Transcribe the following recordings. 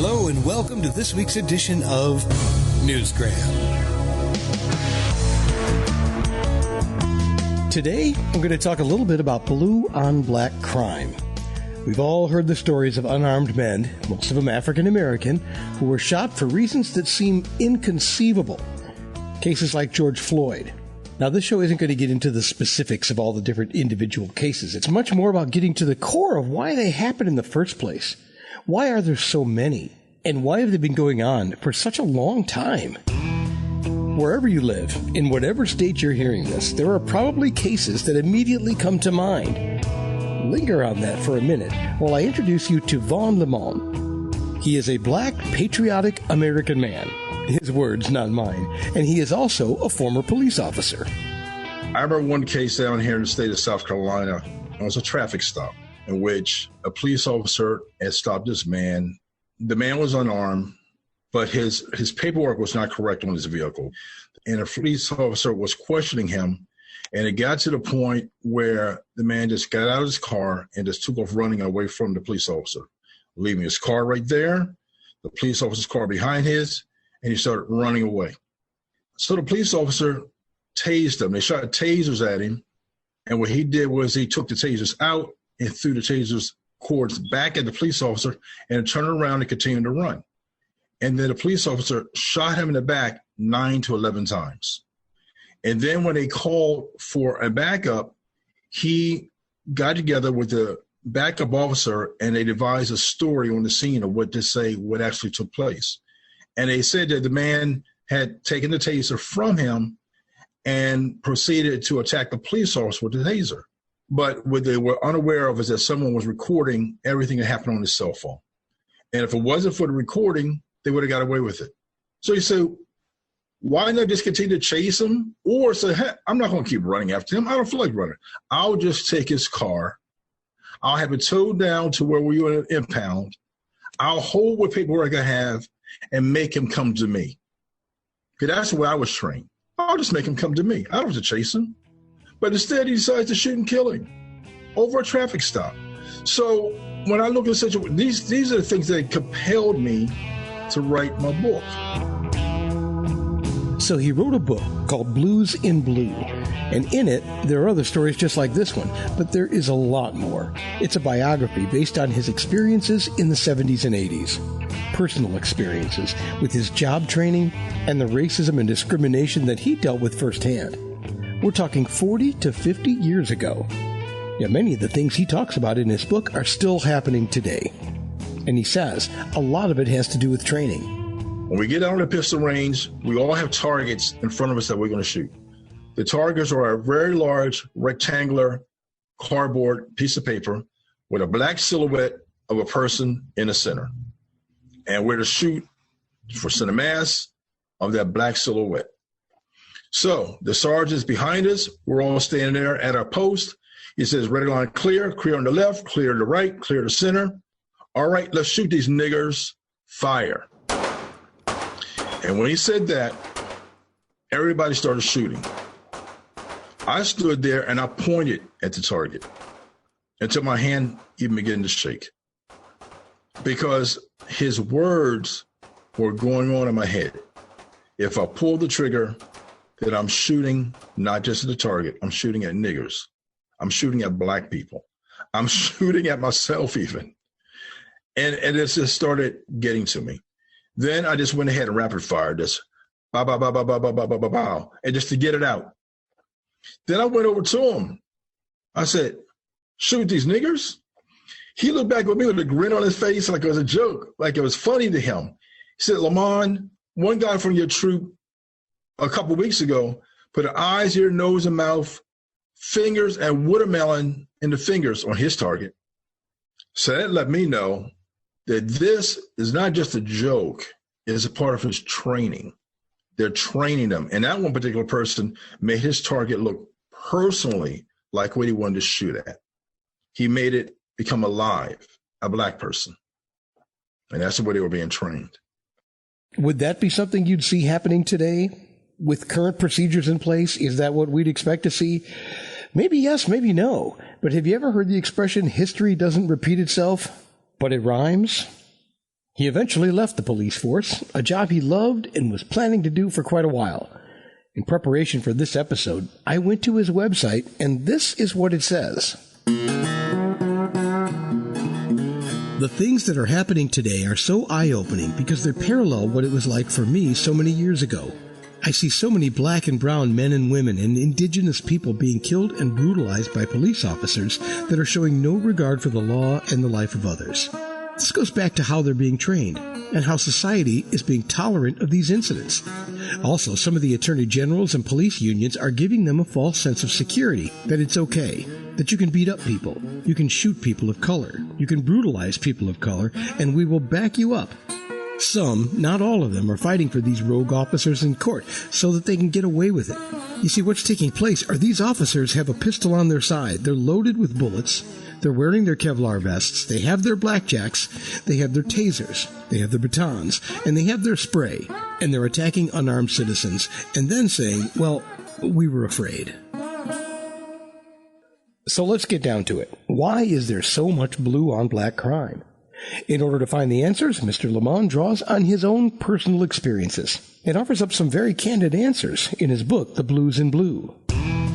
Hello and welcome to this week's edition of Newsgram. Today, I'm going to talk a little bit about blue on black crime. We've all heard the stories of unarmed men, most of them African American, who were shot for reasons that seem inconceivable. Cases like George Floyd. Now, this show isn't going to get into the specifics of all the different individual cases. It's much more about getting to the core of why they happened in the first place. Why are there so many? And why have they been going on for such a long time? Wherever you live, in whatever state you're hearing this, there are probably cases that immediately come to mind. Linger on that for a minute while I introduce you to Vaughn LeMon. He is a black, patriotic American man. His words, not mine. And he is also a former police officer. I remember one case down here in the state of South Carolina. It was a traffic stop in which a police officer had stopped this man. The man was unarmed, but his paperwork was not correct on his vehicle. And a police officer was questioning him. And it got to the point where the man just got out of his car and just took off running away from the police officer, leaving his car right there, the police officer's car behind his, and he started running away. So the police officer tased him. They shot tasers at him. And what he did was he took the tasers out and threw the tasers cords back at the police officer and turned around and continued to run. And then the police officer shot him in the back 9 to 11 times. And then when they called for a backup, he got together with the backup officer and they devised a story on the scene of what to say, what actually took place. And they said that the man had taken the taser from him and proceeded to attack the police officer with the taser. But what they were unaware of is that someone was recording everything that happened on his cell phone. And if it wasn't for the recording, they would have got away with it. So you say, why not just continue to chase him? Or say, hey, I'm not going to keep running after him. I don't feel like running. I'll just take his car. I'll have it towed down to where we were in impound. I'll hold what paperwork I have and make him come to me. Because that's the way I was trained. I'll just make him come to me. I don't have to chase him. But instead, he decides to shoot and kill him over a traffic stop. So when I look at the situation, these are the things that compelled me to write my book. So he wrote a book called Blues in Blue. And in it, there are other stories just like this one, but there is a lot more. It's a biography based on his experiences in the 70s and 80s. Personal experiences with his job training and the racism and discrimination that he dealt with firsthand. We're talking 40 to 50 years ago. Yet many of the things he talks about in his book are still happening today. And he says a lot of it has to do with training. When we get out on the pistol range, we all have targets in front of us that we're going to shoot. The targets are a very large rectangular cardboard piece of paper with a black silhouette of a person in the center. And we're to shoot for center mass of that black silhouette. So the sergeant's behind us. We're all standing there at our post. He says, ready line clear, clear on the left, clear to the right, clear to center. All right, let's shoot these niggers. Fire. And when he said that, everybody started shooting. I stood there and I pointed at the target until my hand even began to shake because his words were going on in my head. If I pull the trigger, that I'm shooting not just at the target, I'm shooting at niggers. I'm shooting at black people. I'm shooting at myself even. And it just started getting to me. Then I just went ahead and rapid fired this, bow, bow, bow, bow, bow, bow, bow, bow, bow, bow, and just to get it out. Then I went over to him. I said, shoot these niggers? He looked back at me with a grin on his face like it was a joke, like it was funny to him. He said, LeMon, one guy from your troop a couple weeks ago put eyes, ear, nose, and mouth, fingers, and watermelon in the fingers on his target. So that let me know that this is not just a joke, it's a part of his training. They're training them. And that one particular person made his target look personally like what he wanted to shoot at. He made it become alive, a black person. And that's the way they were being trained. Would that be something you'd see happening today with current procedures in place? Is that what we'd expect to see? Maybe yes, maybe no. But have you ever heard the expression, history doesn't repeat itself, but it rhymes? He eventually left the police force, a job he loved and was planning to do for quite a while. In preparation for this episode, I went to his website, and this is what it says. The things that are happening today are so eye-opening because they parallel what it was like for me so many years ago. I see so many black and brown men and women and indigenous people being killed and brutalized by police officers that are showing no regard for the law and the life of others. This goes back to how they're being trained and how society is being tolerant of these incidents. Also, some of the attorney generals and police unions are giving them a false sense of security, that it's okay, that you can beat up people, you can shoot people of color, you can brutalize people of color, and we will back you up. Some, not all of them, are fighting for these rogue officers in court so that they can get away with it. You see, what's taking place are these officers have a pistol on their side. They're loaded with bullets. They're wearing their Kevlar vests. They have their blackjacks. They have their tasers. They have their batons. And they have their spray. And they're attacking unarmed citizens and then saying, well, we were afraid. So let's get down to it. Why is there so much blue on black crime? In order to find the answers, Mr. LeMon draws on his own personal experiences and offers up some very candid answers in his book, The Blues in Blue.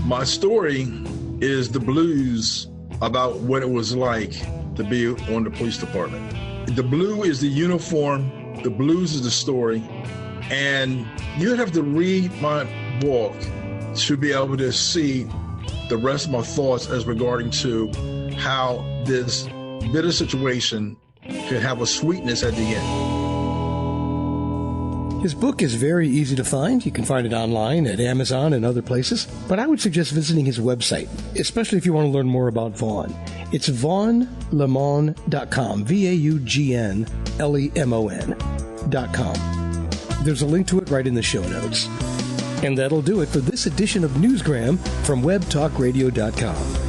My story is the blues about what it was like to be on the police department. The blue is the uniform, the blues is the story, and you'd have to read my book to be able to see the rest of my thoughts as regarding to how this bitter situation could have a sweetness at the end. His book is very easy to find. You can find it online at Amazon and other places, but I would suggest visiting his website, especially if you want to learn more about Vaughn. It's VaughnLeMon.com, VaughnLemon.com. There's a link to it right in the show notes. And that'll do it for this edition of Newsgram from WebTalkRadio.com.